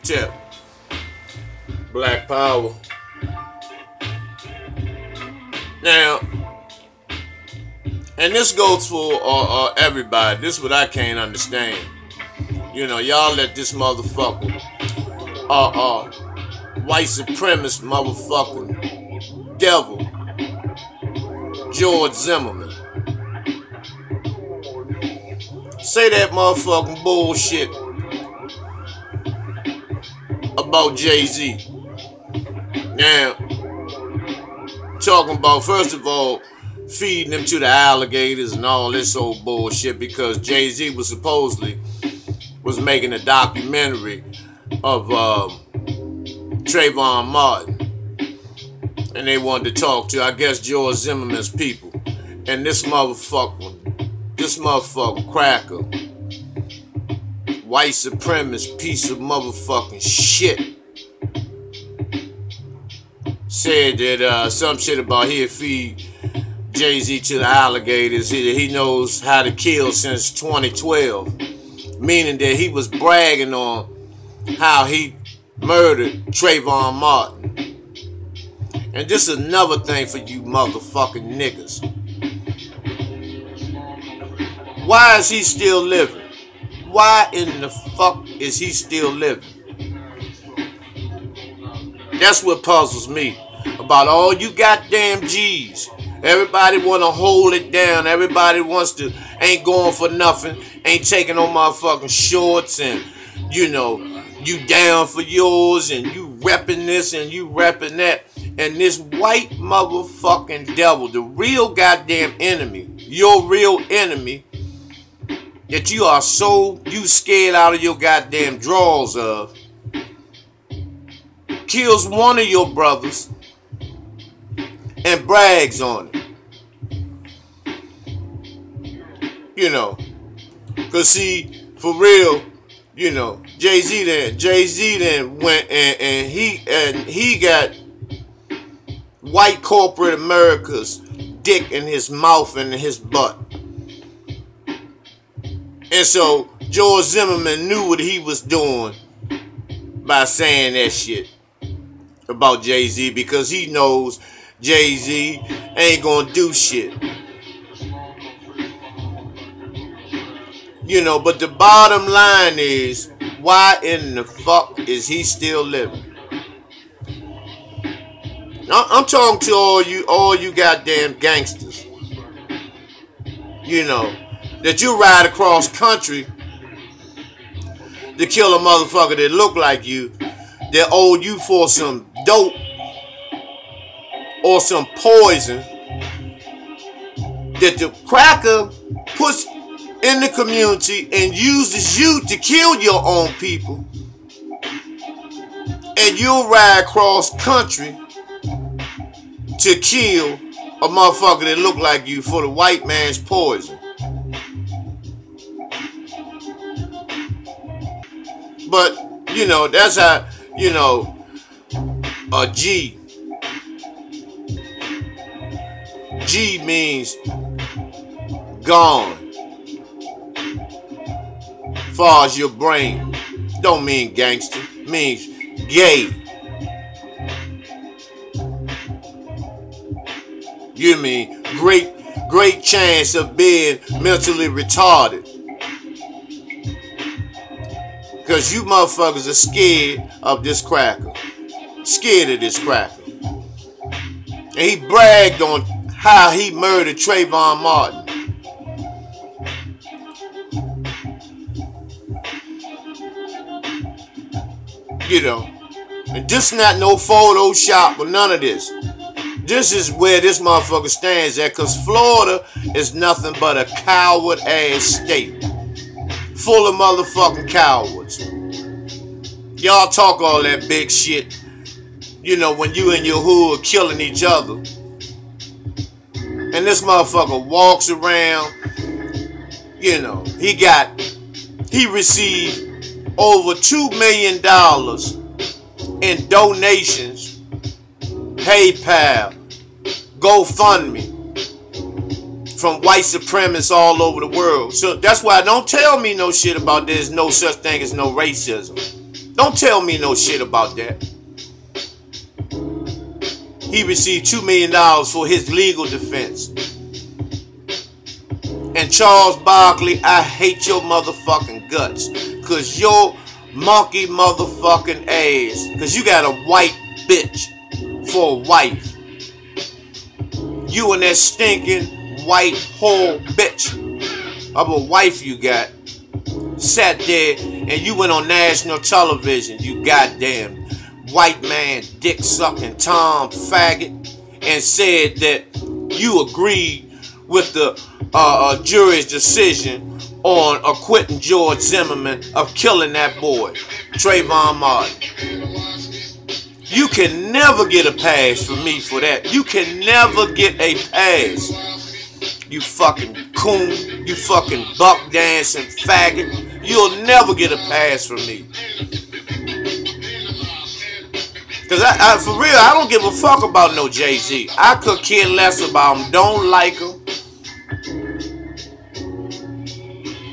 tip. Black power. Now, and this goes for everybody. This is what I can't understand. You know, y'all let this motherfucker, white supremacist motherfucking devil, George Zimmerman, say that motherfucking bullshit about Jay-Z. Now, talking about, first of all, feeding them to the alligators and all this old bullshit because Jay-Z was supposedly making a documentary of Trayvon Martin, and they wanted to talk to, I guess, George Zimmerman's people. And this motherfucker cracker, white supremacist piece of motherfucking shit, said that some shit about he'll feed Jay-Z to the alligators. He knows how to kill since 2012, meaning that he was bragging on how he murdered Trayvon Martin. And this is another thing for you motherfucking niggas. Why is he still living? Why in the fuck is he still living? That's what puzzles me about all you goddamn G's. Everybody want to hold it down. Everybody wants to, ain't going for nothing, ain't taking on motherfucking shorts, and you know, you down for yours, and you repping this and you repping that. And this white motherfucking devil, the real goddamn enemy, your real enemy, that you are so, you scared out of your goddamn drawers of, kills one of your brothers and brags on it. You know, cause see, for real, you know, Jay-Z then went and he got white corporate America's dick in his mouth and in his butt. And so George Zimmerman knew what he was doing by saying that shit about Jay-Z, because he knows Jay-Z ain't gonna do shit. You know, but the bottom line is, why in the fuck is he still living? I'm talking to all you goddamn gangsters. You know, that you ride across country to kill a motherfucker that look like you, that owe you for some dope or some poison that the cracker puts in the community and uses you to kill your own people, and you'll ride across country to kill a motherfucker that look like you for the white man's poison. But, you know, that's how, you know, a G. G means gone. Far as your brain. Don't mean gangster. Means gay. You mean great chance of being mentally retarded. Because you motherfuckers are scared of this cracker. Scared of this cracker. And he bragged on how he murdered Trayvon Martin. You know. And this not no Photoshop or none of this. This is where this motherfucker stands at, because Florida is nothing but a coward ass state. Full of motherfucking cowards. Y'all talk all that big shit, you know, when you and your hood killing each other. And this motherfucker walks around, you know, he received over $2 million in donations, PayPal, GoFundMe, from white supremacists all over the world. So that's why don't tell me no shit about there's no such thing as no racism. Don't tell me no shit about that. He received $2 million for his legal defense. And Charles Barkley, I hate your motherfucking guts. Cause your monkey motherfucking ass. Cause you got a white bitch for a wife. You and that stinking white whore bitch of a wife you got sat there and you went on national television, you goddamn white man dick sucking Tom faggot, and said that you agreed with the jury's decision on acquitting George Zimmerman of killing that boy, Trayvon Martin. You can never get a pass from me for that. You can never get a pass. You fucking coon. You fucking buck dancing faggot. You'll never get a pass from me. Cause I for real, I don't give a fuck about no Jay-Z. I could care less about him. Don't like him.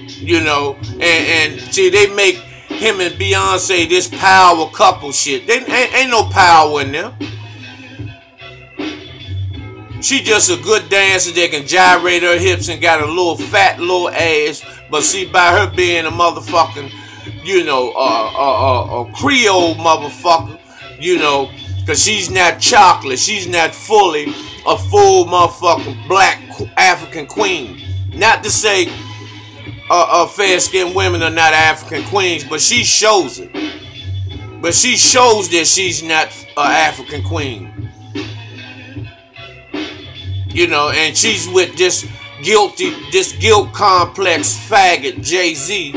You know, and see, they make him and Beyonce this power couple shit. They ain't no power in them. She just a good dancer that can gyrate her hips and got a little fat little ass. But see, by her being a motherfucking, you know, a Creole motherfucker, you know, cause she's not chocolate. She's not fully a full motherfucking black African queen. Not to say fair-skinned women are not African queens, but she shows it. But she shows that she's not an African queen. You know, and she's with this guilt complex faggot Jay-Z,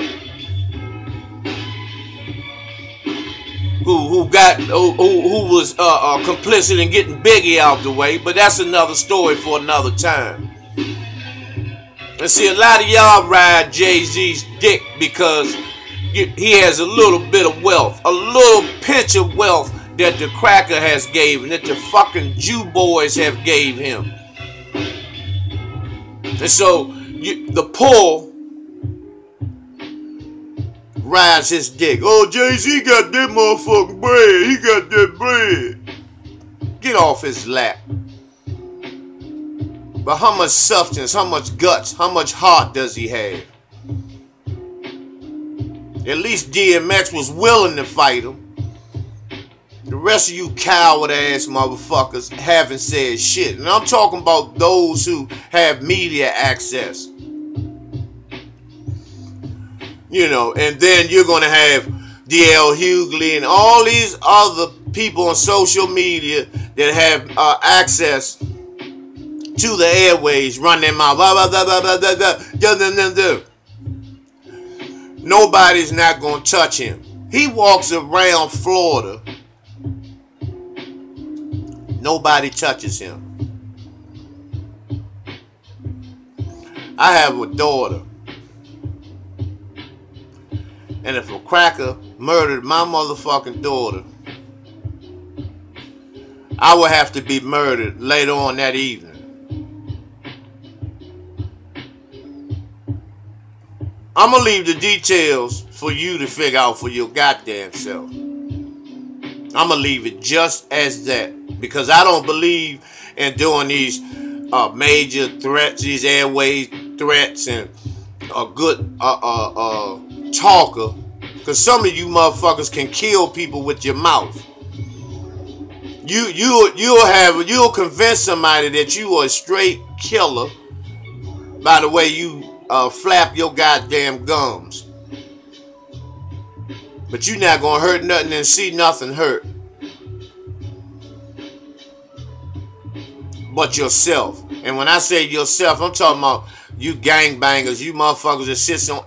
who was complicit in getting Biggie out the way, but that's another story for another time. And see, a lot of y'all ride Jay-Z's dick because he has a little bit of wealth, a little pinch of wealth that the cracker has gave him, that the fucking Jew boys have gave him. And so the poor rides his dick. Oh, Jay-Z got that motherfucking bread. He got that bread. Get off his lap. But how much substance, how much guts, how much heart does he have? At least DMX was willing to fight him. The rest of you coward ass motherfuckers haven't said shit. And I'm talking about those who have media access. You know, and then you're going to have D.L. Hughley and all these other people on social media that have access to the airways, run their mouth. Nobody's not going to touch him. He walks around Florida. Nobody touches him. I have a daughter. And if a cracker murdered my motherfucking daughter, I would have to be murdered later on that evening. I'm going to leave the details for you to figure out for your goddamn self. I'm going to leave it just as that. Because I don't believe in doing these major threats, these airways threats, and a good talker. Because some of you motherfuckers can kill people with your mouth. You'll convince somebody that you are a straight killer by the way you flap your goddamn gums. But you're not gonna hurt nothing and see nothing hurt but yourself. And when I say yourself, I'm talking about you gangbangers, you motherfuckers that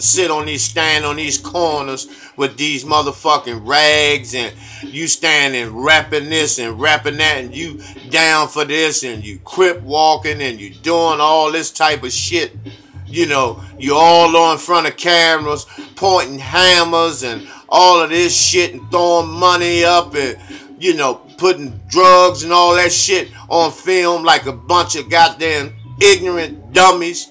stand on these corners with these motherfucking rags, and you standing rapping this and rapping that, and you down for this, and you crip walking, and you doing all this type of shit. You know, you all on front of cameras, pointing hammers and all of this shit, and throwing money up, and, you know, putting drugs and all that shit on film like a bunch of goddamn ignorant dummies.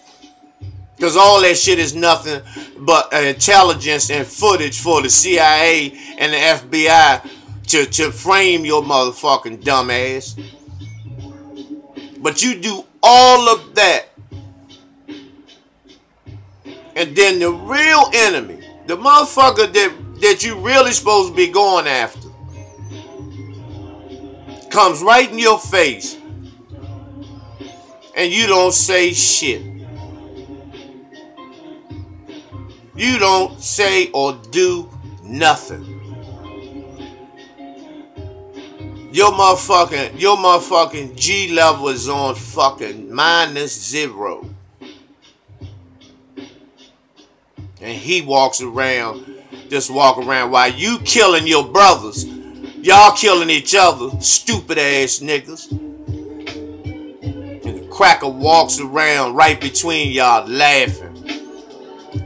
Because all that shit is nothing but intelligence and footage for the CIA and the FBI to frame your motherfucking dumb ass. But you do all of that. And then the real enemy, the motherfucker that you really supposed to be going after, comes right in your face. And you don't say shit. You don't say or do nothing. Your motherfucking G level is on fucking -0. And he walks around while you killing your brothers. Y'all killing each other, stupid ass niggas. And the cracker walks around right between y'all laughing,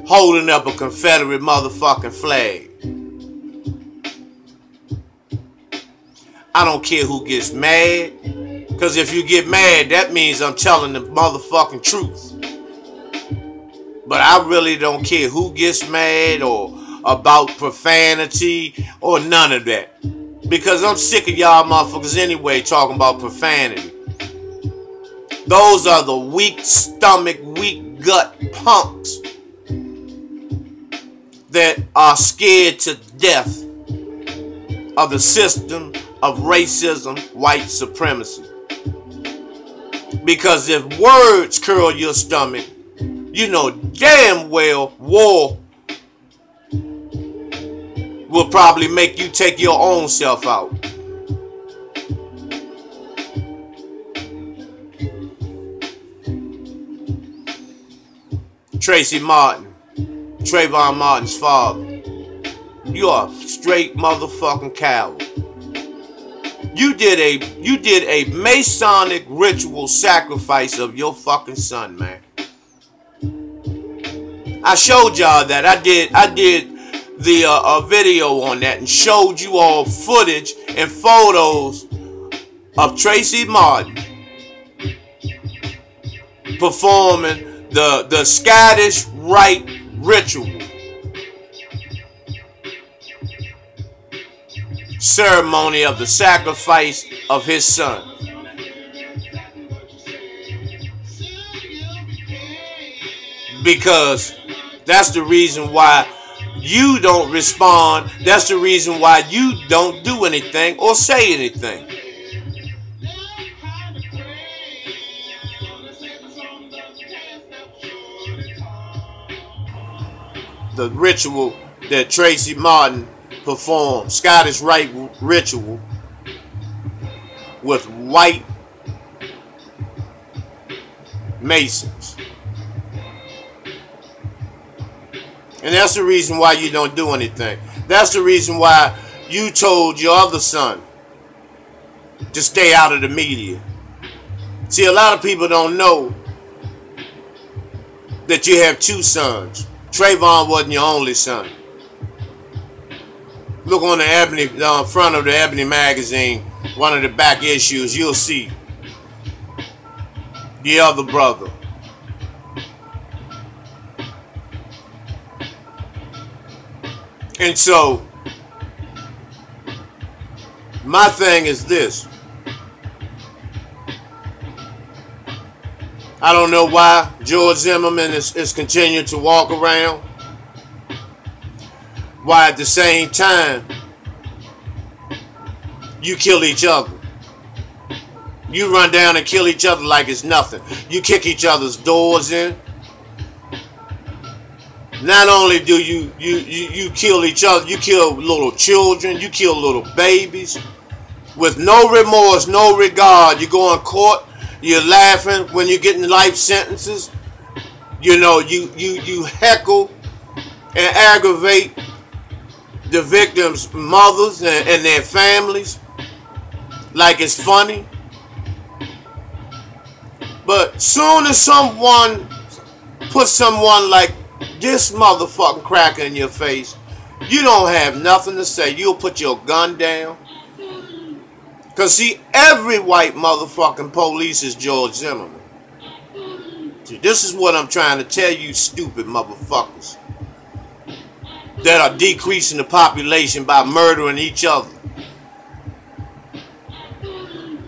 holding up a Confederate motherfucking flag. I don't care who gets mad, because if you get mad, that means I'm telling the motherfucking truth. But I really don't care who gets mad or about profanity or none of that. Because I'm sick of y'all motherfuckers anyway talking about profanity. Those are the weak stomach, weak gut punks that are scared to death of the system of racism, white supremacy. Because if words curl your stomach, you know damn well war will probably make you take your own self out. Tracy Martin, Trayvon Martin's father, you are a straight motherfucking coward. You did a Masonic ritual sacrifice of your fucking son, man. I showed y'all that. I did the video on that and showed you all footage and photos of Tracy Martin performing the Scottish Rite ritual ceremony of the sacrifice of his son. Because that's the reason why you don't respond. That's the reason why you don't do anything or say anything. The ritual that Tracy Martin performed, Scottish Rite ritual, with white Masons. And that's the reason why you don't do anything. That's the reason why you told your other son to stay out of the media. See, a lot of people don't know that you have two sons. Trayvon wasn't your only son. Look on the Ebony, front of the Ebony magazine, one of the back issues, you'll see the other brother. And so, my thing is this. I don't know why George Zimmerman is continuing to walk around. Why at the same time you kill each other. You run down and kill each other like it's nothing. You kick each other's doors in. Not only do you kill each other, you kill little children, you kill little babies with no remorse, no regard. You go in court, you're laughing when you're getting life sentences. You know, you heckle and aggravate the victims' mothers and their families like it's funny. But soon as someone puts someone like this motherfucking cracker in your face, you don't have nothing to say. You'll put your gun down. Because see, every white motherfucking police is George Zimmerman. This is what I'm trying to tell you, stupid motherfuckers that are decreasing the population by murdering each other,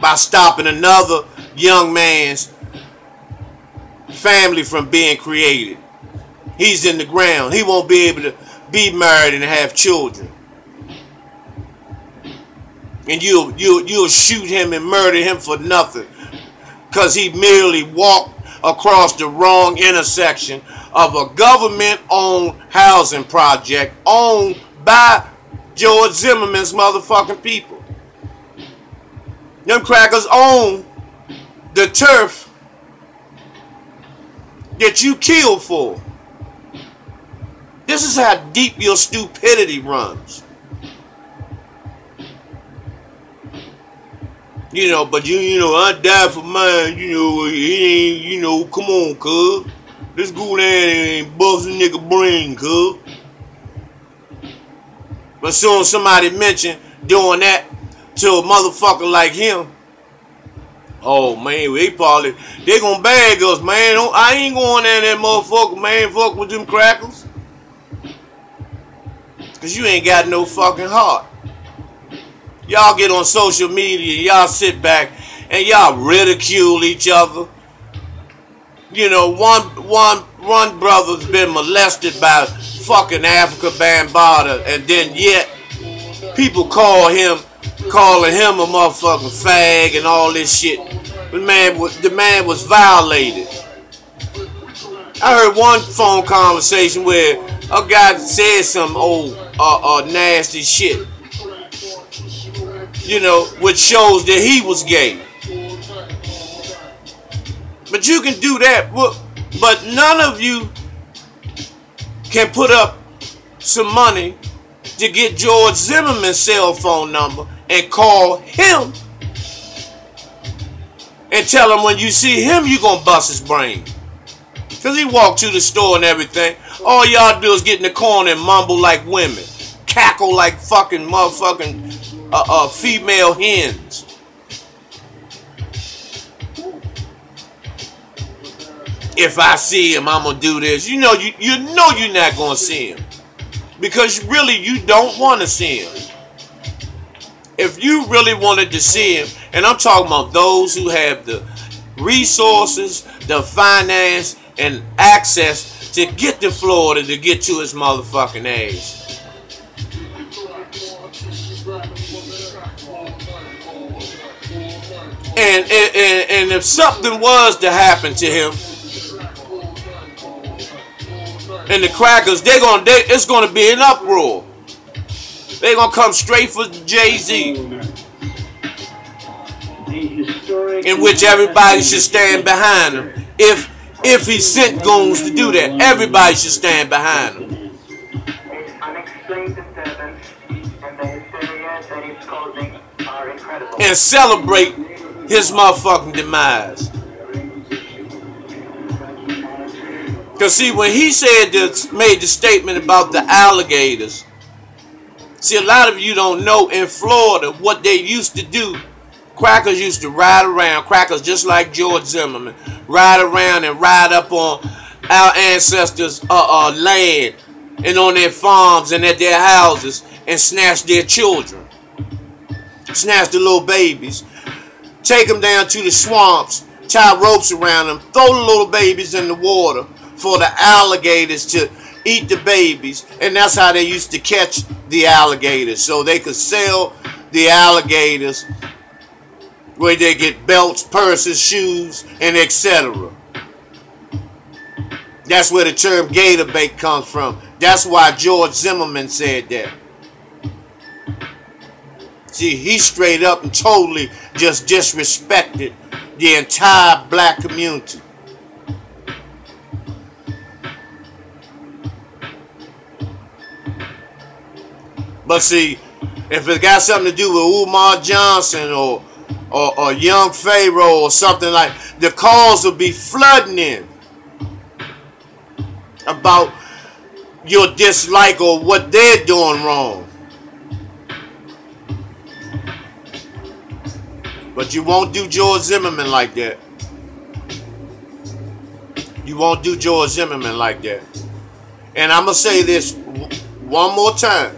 by stopping another young man's family from being created. He's in the ground. He won't be able to be married and have children. And you'll shoot him and murder him for nothing because he merely walked across the wrong intersection of a government-owned housing project owned by George Zimmerman's motherfucking people. Them crackers own the turf that you killed for. This is how deep your stupidity runs. You know, but you know, I died for mine, you know, it ain't, you know, come on, cuz. Let's go down and bust a nigga brain, cuz. But soon as somebody mentioned doing that to a motherfucker like him, oh man, they gonna bag us, man. I ain't going down that motherfucker, man. Fuck with them crackers. Cause you ain't got no fucking heart. Y'all get on social media, y'all sit back and y'all ridicule each other. You know, one brother's been molested by fucking Africa Bambaataa, and then yet people calling him a motherfucking fag and all this shit. The man was violated. I heard one phone conversation where a guy said some old nasty shit, you know, which shows that he was gay. But you can do that, but none of you can put up some money to get George Zimmerman's cell phone number and call him and tell him when you see him you gonna bust his brain. Cause he walked to the store and everything. All y'all do is get in the corner and mumble like women, cackle like fucking motherfucking female hens. If I see him, I'm gonna do this. You know you're not gonna see him because really you don't want to see him. If you really wanted to see him, and I'm talking about those who have the resources, the finance, and access to get to Florida to get to his motherfucking ass. And if something was to happen to him, and the crackers, it's gonna be an uproar. They're gonna come straight for Jay-Z, in which everybody should stand behind him. If he sent goons to do that, everybody should stand behind him and celebrate his motherfucking demise. Because see, when he made the statement about the alligators, see, a lot of you don't know in Florida what they used to do. Crackers used to ride around, crackers just like George Zimmerman, ride around and ride up on our ancestors' land and on their farms and at their houses and snatch their children, snatch the little babies, take them down to the swamps, tie ropes around them, throw the little babies in the water for the alligators to eat the babies, and that's how they used to catch the alligators, so they could sell the alligators where they get belts, purses, shoes, and etc. That's where the term gator bait comes from. That's why George Zimmerman said that. See, he straight up and totally just disrespected the entire black community. But see, if it got something to do with Umar Johnson or Young Pharaoh or something like, the calls will be flooding in about your dislike or what they're doing wrong. But you won't do George Zimmerman like that. You won't do George Zimmerman like that. And I'm going to say this one more time.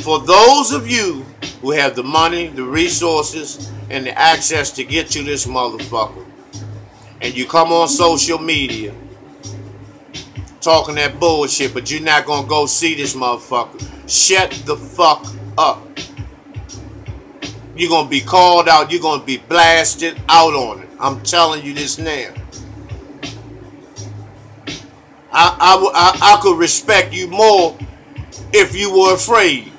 For those of you who have the money, the resources, and the access to get to this motherfucker, and you come on social media talking that bullshit, but you're not going to go see this motherfucker, shut the fuck up. You're going to be called out. You're going to be blasted out on it. I'm telling you this now. I could respect you more if you were afraid.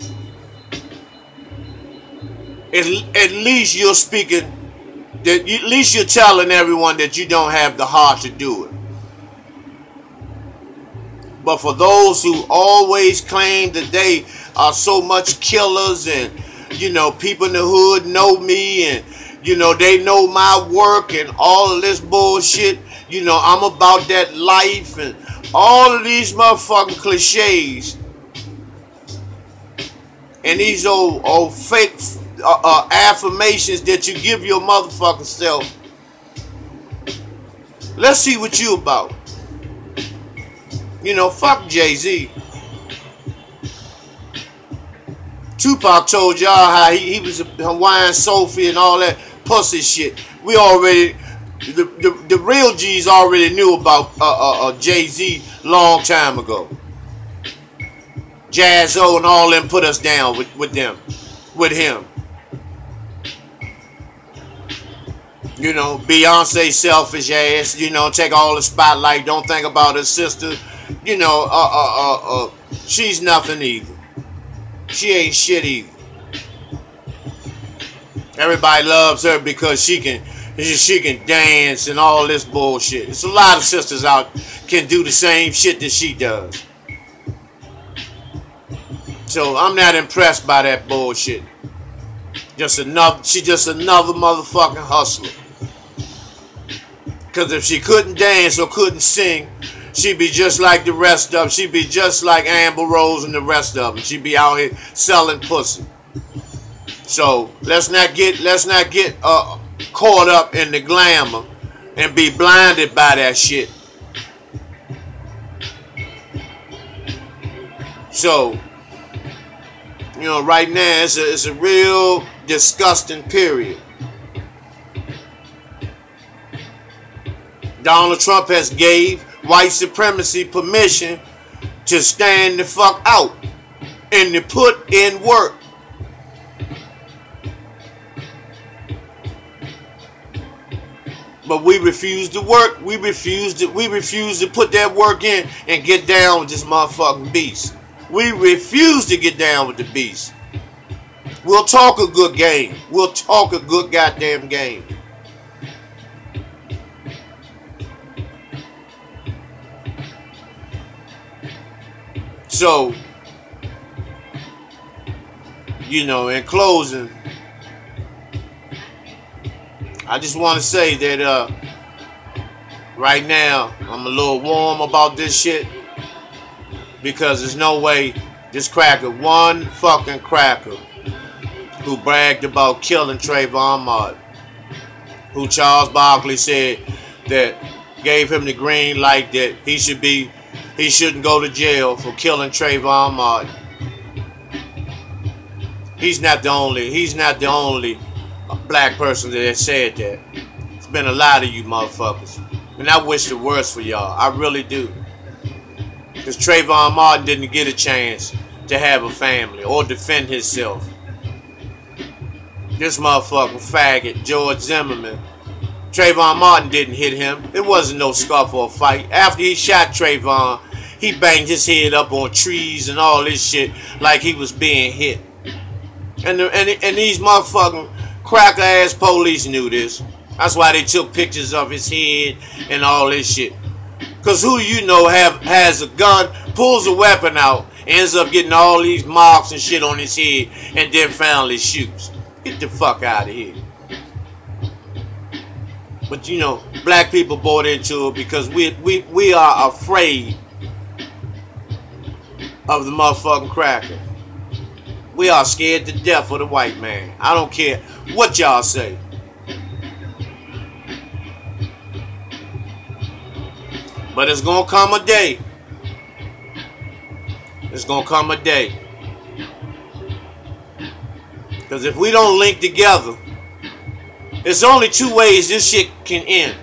At least you're speaking, at least you're telling everyone that you don't have the heart to do it. But for those who always claim that they are so much killers and, you know, people in the hood know me and, you know, they know my work and all of this bullshit, you know, I'm about that life and all of these motherfucking cliches and these old fake affirmations that you give your motherfucking self. Let's see what you about. You know, fuck Jay-Z. Tupac told y'all how he was a Hawaiian Sophie and all that pussy shit. We already, the real G's already knew about Jay-Z long time ago. Jazzo and all them put us down with him. You know, Beyonce selfish ass, you know, take all the spotlight, don't think about her sister. You know, she's nothing either. She ain't shit either. Everybody loves her because she can dance and all this bullshit. There's a lot of sisters out can do the same shit that she does. So I'm not impressed by that bullshit. She just another motherfucking hustler. Because if she couldn't dance or couldn't sing, she'd be just like the rest of them. She'd be just like Amber Rose and the rest of them. She'd be out here selling pussy. So let's not get caught up in the glamour and be blinded by that shit. So, you know, right now it's a real disgusting period. Donald Trump has gave white supremacy permission to stand the fuck out and to put in work. But we refuse to work. We refuse to put that work in and get down with this motherfucking beast. We refuse to get down with the beast. We'll talk a good game. We'll talk a good goddamn game. So, you know, in closing, I just want to say that right now I'm a little warm about this shit because there's no way this cracker, one fucking cracker who bragged about killing Trayvon Martin, who Charles Barkley said that gave him the green light that he shouldn't go to jail for killing Trayvon Martin. He's not the only black person that has said that. It's been a lot of you motherfuckers. And I wish the worst for y'all. I really do. Because Trayvon Martin didn't get a chance to have a family or defend himself. This motherfucking faggot, George Zimmerman, Trayvon Martin didn't hit him. It wasn't no scuffle or fight. After he shot Trayvon, he banged his head up on trees and all this shit like he was being hit. And these motherfucking cracker ass police knew this. That's why they took pictures of his head and all this shit. Cause who you know has a gun, pulls a weapon out, ends up getting all these marks and shit on his head, and then finally shoots. Get the fuck out of here. But you know, black people bought into it because we are afraid of the motherfucking cracker. We are scared to death of the white man. I don't care what y'all say. But it's gonna come a day. It's gonna come a day. Because if we don't link together, there's only two ways this shit can end.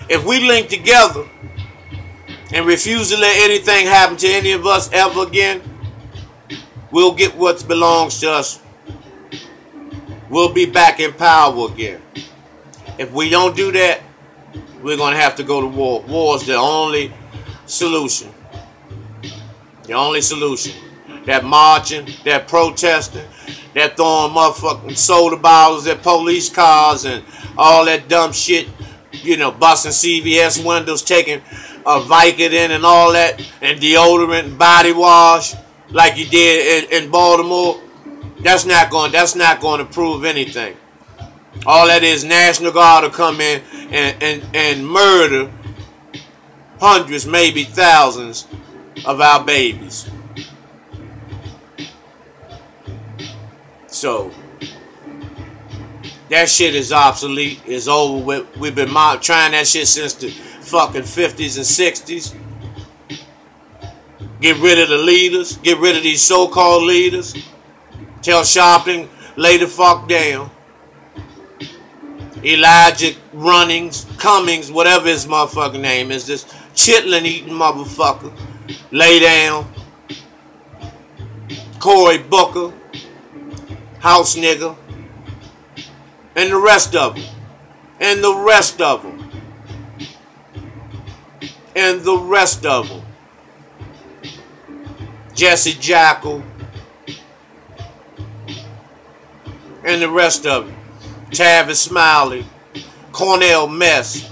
If we link together and refuse to let anything happen to any of us ever again, we'll get what belongs to us. We'll be back in power again. If we don't do that, we're going to have to go to war. War is the only solution. The only solution. That marching, that protesting, that throwing motherfucking soda bottles at police cars and all that dumb shit. You know, busting CVS windows, taking a Vicodin and all that, and deodorant and body wash like you did in Baltimore. That's not going to prove anything. All that is, National Guard will come in and murder hundreds, maybe thousands of our babies. So that shit is obsolete. It's over with. We've been trying that shit since the fucking 50s and 60s. Get rid of the leaders. Get rid of these so-called leaders. Tell Sharpton, lay the fuck down. Elijah Cummings, whatever his motherfucking name is, this chitlin eating motherfucker, lay down. Cory Booker, house nigga, and the rest of them, and the rest of them, and the rest of them. Jesse Jackal, and the rest of them. Tavis Smiley, Cornell Mess,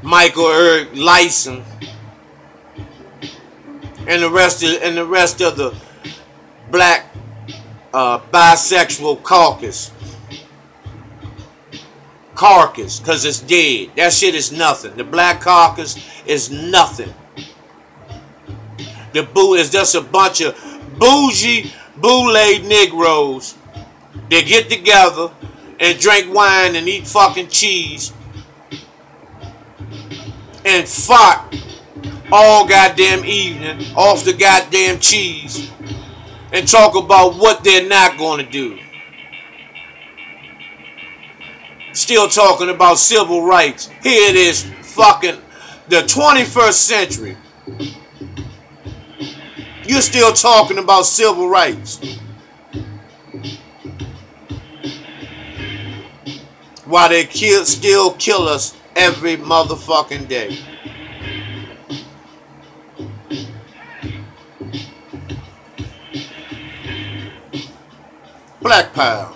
Michael Eric Lyson, and the rest of the black bisexual caucus, because it's dead. That shit is nothing. The black caucus is nothing. The boo is just a bunch of bougie, boule Negroes that get together and drink wine and eat fucking cheese and fart all goddamn evening off the goddamn cheese and talk about what they're not going to do. Still talking about civil rights. Here it is, fucking the 21st century. You're still talking about civil rights. While they still kill us every motherfucking day. Black Power.